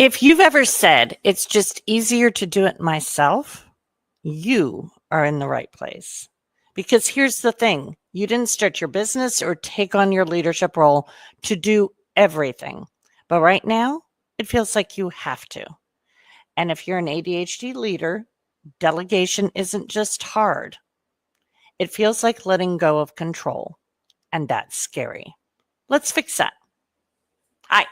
If you've ever said it's just easier to do it myself, you are in the right place. Because here's the thing, you didn't start your business or take on your leadership role to do everything. But right now, it feels like you have to. And if you're an ADHD leader, delegation isn't just hard. It feels like letting go of control. And that's scary. Let's fix that. Hi.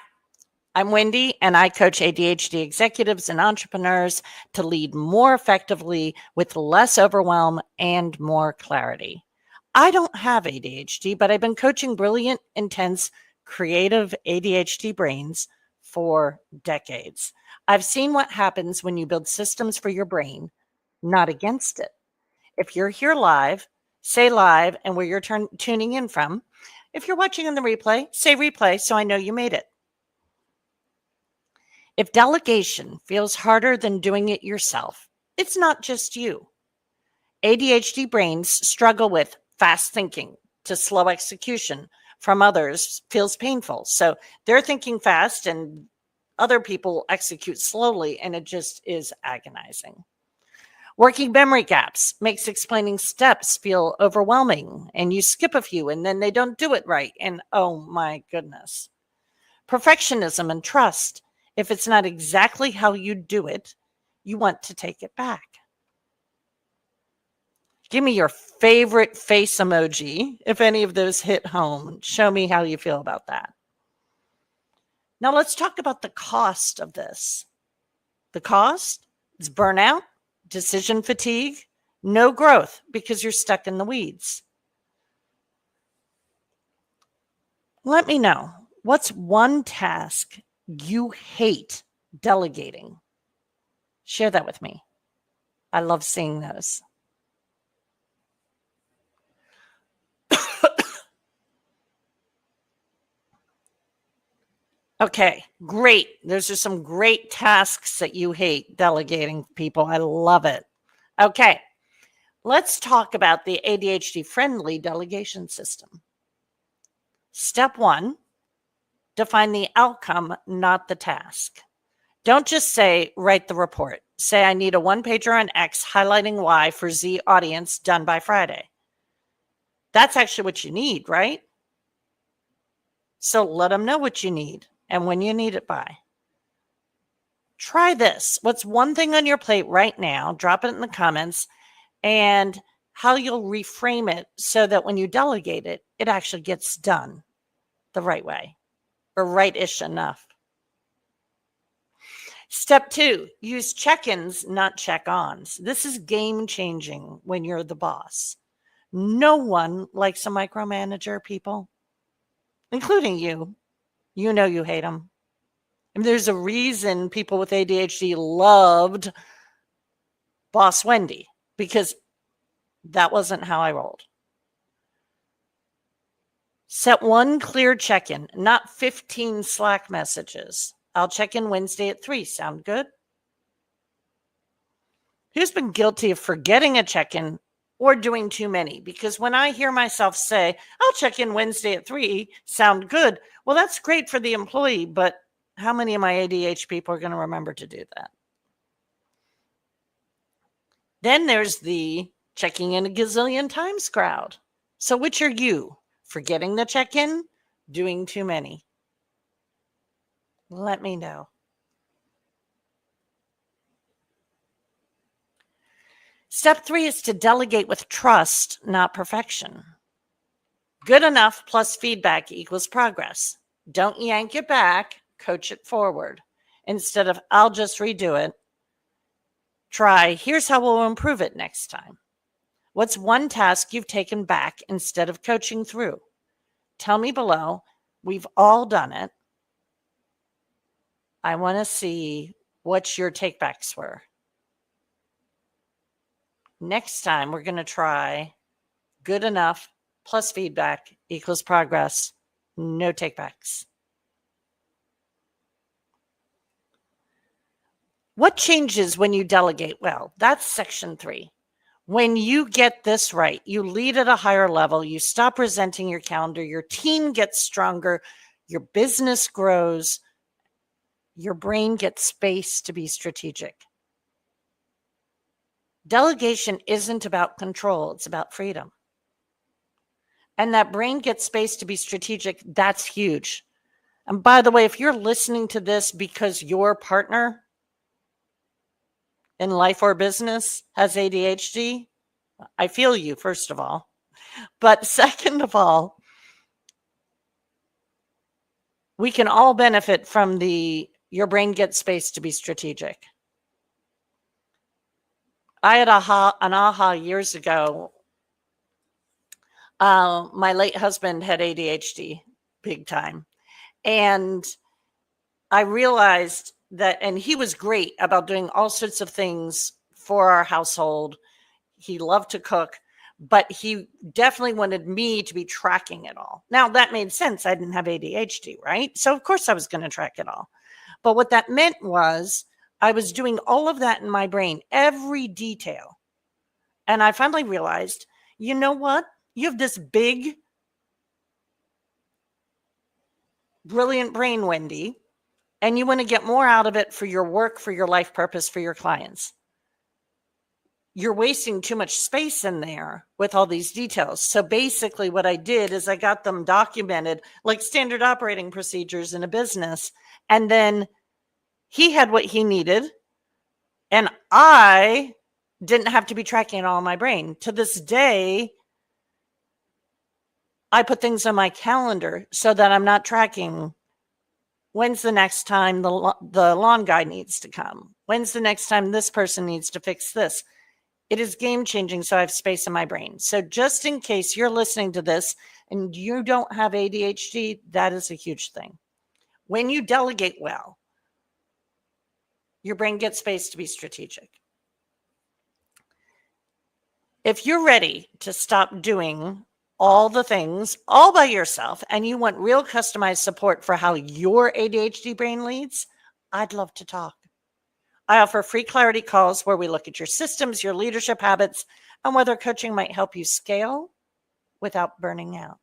I'm Wendy, and I coach ADHD executives and entrepreneurs to lead more effectively with less overwhelm and more clarity. I don't have ADHD, but I've been coaching brilliant, intense, creative ADHD brains for decades. I've seen what happens when you build systems for your brain, not against it. If you're here live, say live and where you're tuning in from. If you're watching on the replay, say replay so I know you made it. If delegation feels harder than doing it yourself, it's not just you. ADHD brains struggle with fast thinking to slow execution from others feels painful. So they're thinking fast and other people execute slowly, and it just is agonizing. Working memory gaps makes explaining steps feel overwhelming, and you skip a few and then they don't do it right. And oh my goodness. Perfectionism and trust. If it's not exactly how you do it, you want to take it back. Give me your favorite face emoji if any of those hit home. Show me how you feel about that. Now let's talk about the cost of this. The cost is burnout, decision fatigue, no growth because you're stuck in the weeds. Let me know, what's one task you hate delegating? Share that with me. I love seeing those. Okay, great. Those are some great tasks that you hate delegating, people. I love it. Okay, let's talk about the ADHD friendly delegation system. Step 1, define the outcome, not the task. Don't just say, write the report. Say, I need a one-pager on X highlighting Y for Z audience done by Friday. That's actually what you need, right? So let them know what you need and when you need it by. Try this. What's one thing on your plate right now? Drop it in the comments and how you'll reframe it so that when you delegate it, it actually gets done the right way or right-ish enough. Step 2, use check-ins, not check-ons. This is game-changing when you're the boss. No one likes a micromanager, people, including you. You know you hate them. And there's a reason people with ADHD loved Boss Wendy, because that wasn't how I rolled. Set one clear check-in, not 15 Slack messages. I'll check in Wednesday at 3. Sound good? Who's been guilty of forgetting a check-in or doing too many? Because when I hear myself say, I'll check in Wednesday at 3, sound good. Well, that's great for the employee, but how many of my ADHD people are going to remember to do that? Then there's the checking in a gazillion times crowd. So which are you? Forgetting the check-in? Doing too many? Let me know. Step 3 is to delegate with trust, not perfection. Good enough plus feedback equals progress. Don't yank it back, coach it forward. Instead of, I'll just redo it, try, here's how we'll improve it next time. What's one task you've taken back instead of coaching through? Tell me below. We've all done it. I want to see what your takebacks were. Next time, we're going to try good enough plus feedback equals progress, no takebacks. What changes when you delegate well? That's section 3. When you get this right, you lead at a higher level, you stop resenting your calendar, your team gets stronger, your business grows, your brain gets space to be strategic. Delegation isn't about control, it's about freedom. And that brain gets space to be strategic, that's huge. And by the way, if you're listening to this because your partner in life or business has ADHD, I feel you, first of all. But second of all, we can all benefit from your brain gets space to be strategic. I had an aha years ago. My late husband had ADHD big time. And I realized that, and he was great about doing all sorts of things for our household. He loved to cook, but he definitely wanted me to be tracking it all. Now, that made sense. I didn't have ADHD, right? So, of course, I was going to track it all. But what that meant was I was doing all of that in my brain, every detail. And I finally realized, you know what? You have this big, brilliant brain, Wendy, and you want to get more out of it for your work, for your life purpose, for your clients. You're wasting too much space in there with all these details. So basically what I did is I got them documented like standard operating procedures in a business. And then he had what he needed. And I didn't have to be tracking it all in my brain. To this day, I put things on my calendar so that I'm not tracking when's the next time the lawn guy needs to come. When's the next time this person needs to fix this? It is game changing, so I have space in my brain. So just in case you're listening to this and you don't have ADHD, that is a huge thing. When you delegate well, your brain gets space to be strategic. If you're ready to stop doing all the things all by yourself and you want real customized support for how your ADHD brain leads, I'd love to talk. I offer free clarity calls where we look at your systems, your leadership habits, and whether coaching might help you scale without burning out.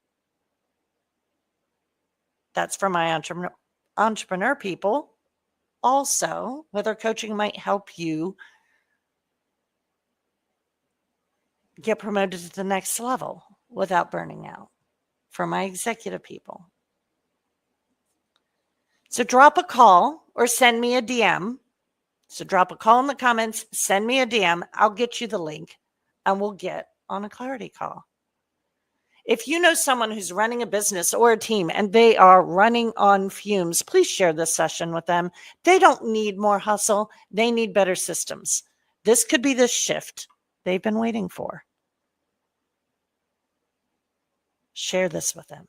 That's for my entrepreneur people. Also, whether coaching might help you get promoted to the next level without burning out. For my executive people. So drop a call or send me a DM. So drop a call in the comments, send me a DM. I'll get you the link and we'll get on a clarity call. If you know someone who's running a business or a team and they are running on fumes, please share this session with them. They don't need more hustle. They need better systems. This could be the shift they've been waiting for. Share this with them.